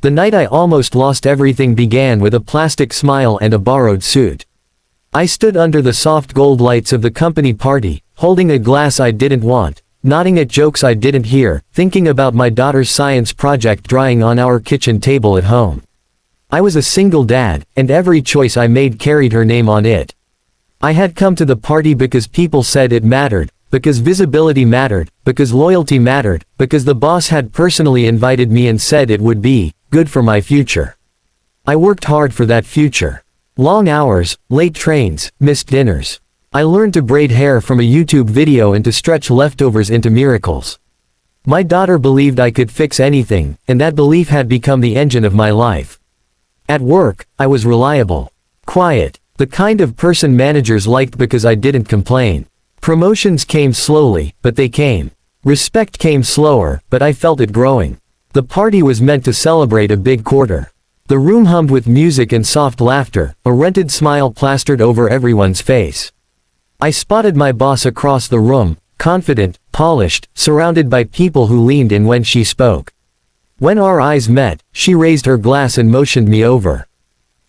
The night I almost lost everything began with a plastic smile and a borrowed suit. I stood under the soft gold lights of the company party, holding a glass I didn't want, nodding at jokes I didn't hear, thinking about my daughter's science project drying on our kitchen table at home. I was a single dad, and every choice I made carried her name on it. I had come to the party because people said it mattered, because visibility mattered, because loyalty mattered, because the boss had personally invited me and said it would be good for my future. I worked hard for that future. Long hours, late trains, missed dinners. I learned to braid hair from a YouTube video and to stretch leftovers into miracles. My daughter believed I could fix anything, and that belief had become the engine of my life. At work, I was reliable. Quiet. The kind of person managers liked because I didn't complain. Promotions came slowly, but they came. Respect came slower, but I felt it growing. The party was meant to celebrate a big quarter. The room hummed with music and soft laughter, a rented smile plastered over everyone's face. I spotted my boss across the room, confident, polished, surrounded by people who leaned in when she spoke. When our eyes met, she raised her glass and motioned me over.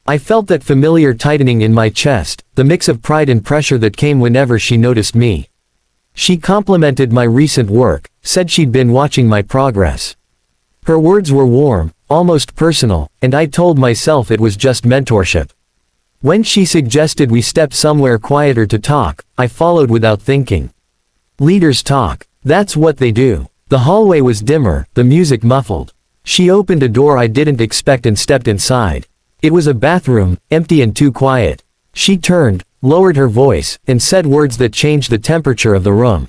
I felt that familiar tightening in my chest, the mix of pride and pressure that came whenever she noticed me. She complimented my recent work, said she'd been watching my progress. Her words were warm, almost personal, and I told myself it was just mentorship. When she suggested we step somewhere quieter to talk, I followed without thinking. Leaders talk. That's what they do. The hallway was dimmer, the music muffled. She opened a door I didn't expect and stepped inside. It was a bathroom, empty and too quiet. She turned, lowered her voice, and said words that changed the temperature of the room.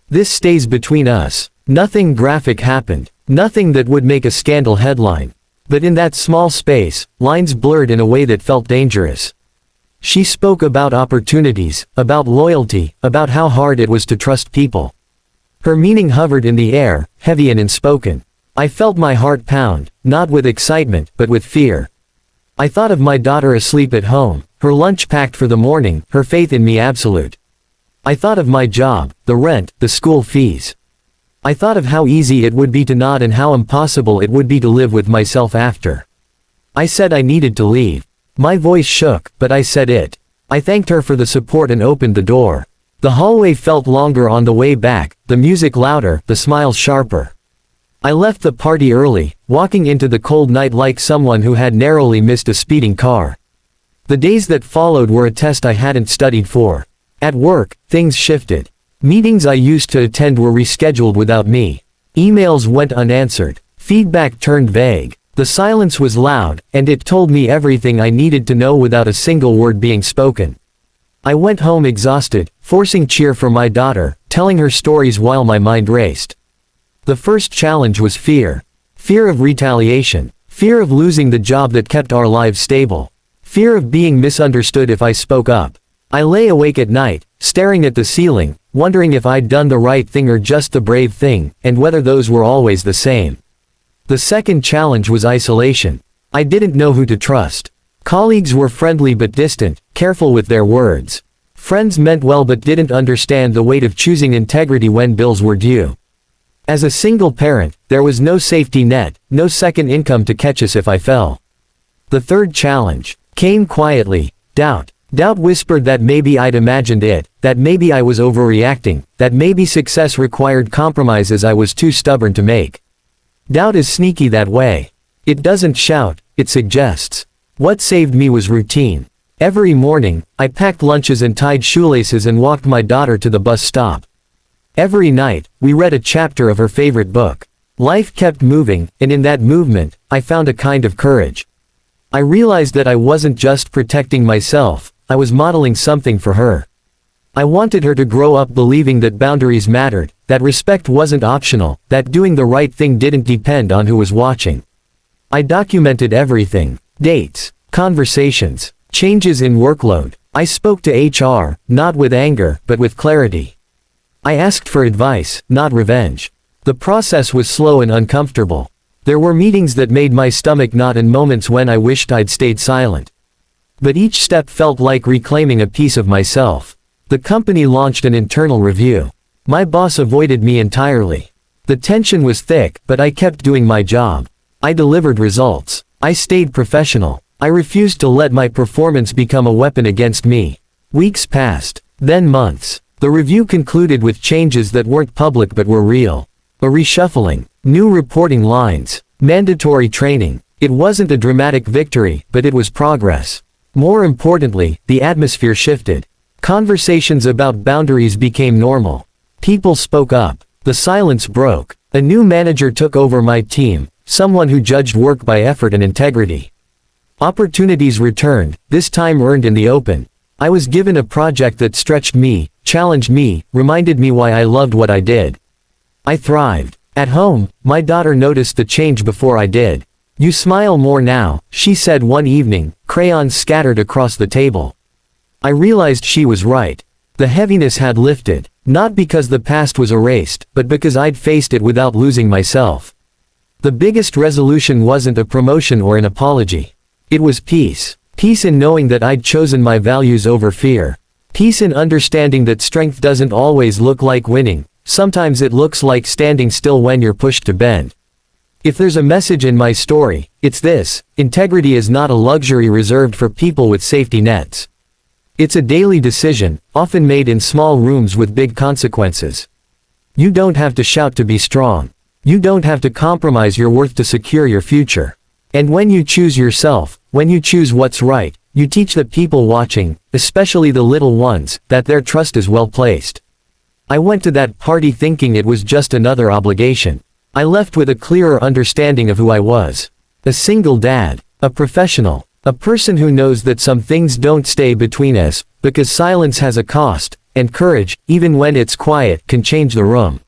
This stays between us. Nothing graphic happened. Nothing that would make a scandal headline. But in that small space, lines blurred in a way that felt dangerous. She spoke about opportunities, about loyalty, about how hard it was to trust people. Her meaning hovered in the air, heavy and unspoken. I felt my heart pound, not with excitement, but with fear. I thought of my daughter asleep at home, her lunch packed for the morning, her faith in me absolute. I thought of my job, the rent, the school fees. I thought of how easy it would be to nod and how impossible it would be to live with myself after. I said I needed to leave. My voice shook, but I said it. I thanked her for the support and opened the door. The hallway felt longer on the way back, the music louder, the smiles sharper. I left the party early, walking into the cold night like someone who had narrowly missed a speeding car. The days that followed were a test I hadn't studied for. At work, things shifted. Meetings I used to attend were rescheduled without me. Emails went unanswered. Feedback turned vague. The silence was loud, and it told me everything I needed to know without a single word being spoken. I went home exhausted, forcing cheer for my daughter, telling her stories while my mind raced. The first challenge was fear. Fear of retaliation. Fear of losing the job that kept our lives stable. Fear of being misunderstood if I spoke up. I lay awake at night, staring at the ceiling, wondering if I'd done the right thing or just the brave thing, and whether those were always the same. The second challenge was isolation. I didn't know who to trust. Colleagues were friendly but distant, careful with their words. Friends meant well but didn't understand the weight of choosing integrity when bills were due. As a single parent, there was no safety net, no second income to catch us if I fell. The third challenge came quietly. Doubt. Doubt whispered that maybe I'd imagined it, that maybe I was overreacting, that maybe success required compromises I was too stubborn to make. Doubt is sneaky that way. It doesn't shout, it suggests. What saved me was routine. Every morning, I packed lunches and tied shoelaces and walked my daughter to the bus stop. Every night, we read a chapter of her favorite book. Life kept moving, and in that movement, I found a kind of courage. I realized that I wasn't just protecting myself, I was modeling something for her. I wanted her to grow up believing that boundaries mattered, that respect wasn't optional, that doing the right thing didn't depend on who was watching. I documented everything. Dates, conversations, changes in workload. I spoke to HR, not with anger, but with clarity. I asked for advice, not revenge. The process was slow and uncomfortable. There were meetings that made my stomach knot and moments when I wished I'd stayed silent. But each step felt like reclaiming a piece of myself. The company launched an internal review. My boss avoided me entirely. The tension was thick, but I kept doing my job. I delivered results. I stayed professional. I refused to let my performance become a weapon against me. Weeks passed. Then months. The review concluded with changes that weren't public but were real. A reshuffling. New reporting lines. Mandatory training. It wasn't a dramatic victory, but it was progress. More importantly, the atmosphere shifted. Conversations about boundaries became normal. People spoke up. The silence broke. A new manager took over my team, someone who judged work by effort and integrity. Opportunities returned, this time earned in the open. I was given a project that stretched me, challenged me, reminded me why I loved what I did. I thrived. At home, my daughter noticed the change before I did. "You smile more now," she said one evening, crayons scattered across the table. I realized she was right. The heaviness had lifted, not because the past was erased, but because I'd faced it without losing myself. The biggest resolution wasn't a promotion or an apology. It was peace. Peace in knowing that I'd chosen my values over fear. Peace in understanding that strength doesn't always look like winning. Sometimes it looks like standing still when you're pushed to bend. If there's a message in my story, it's this: integrity is not a luxury reserved for people with safety nets. It's a daily decision, often made in small rooms with big consequences. You don't have to shout to be strong. You don't have to compromise your worth to secure your future. And when you choose yourself, when you choose what's right, you teach the people watching, especially the little ones, that their trust is well placed. I went to that party thinking it was just another obligation. I left with a clearer understanding of who I was. A single dad, a professional, a person who knows that some things don't stay between us, because silence has a cost, and courage, even when it's quiet, can change the room.